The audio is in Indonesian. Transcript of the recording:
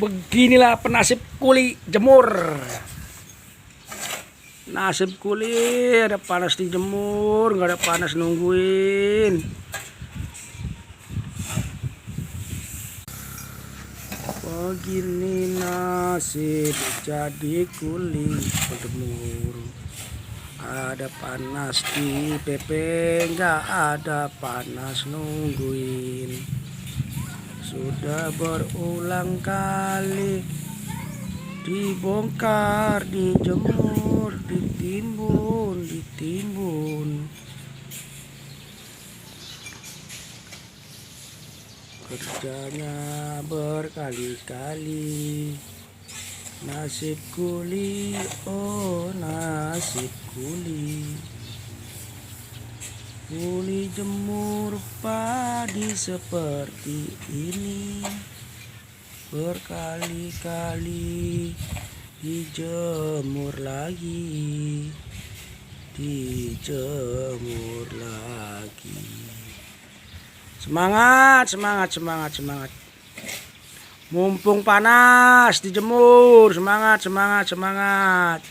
Beginilah penasib kuli jemur. Nasib kuli, ada panas dijemur, nggak ada panas nungguin. Begini nasib jadi kuli berjemur. Ada panas di PP, nggak ada panas nungguin. Sudah berulang kali dibongkar, dijemur, ditimbun. Kerjanya berkali-kali. Nasib kuli, oh nasib kuli. Kuli jemur padi seperti ini, berkali-kali dijemur lagi, dijemur lagi. Semangat, semangat, semangat, semangat. Mumpung panas dijemur, semangat, semangat, semangat.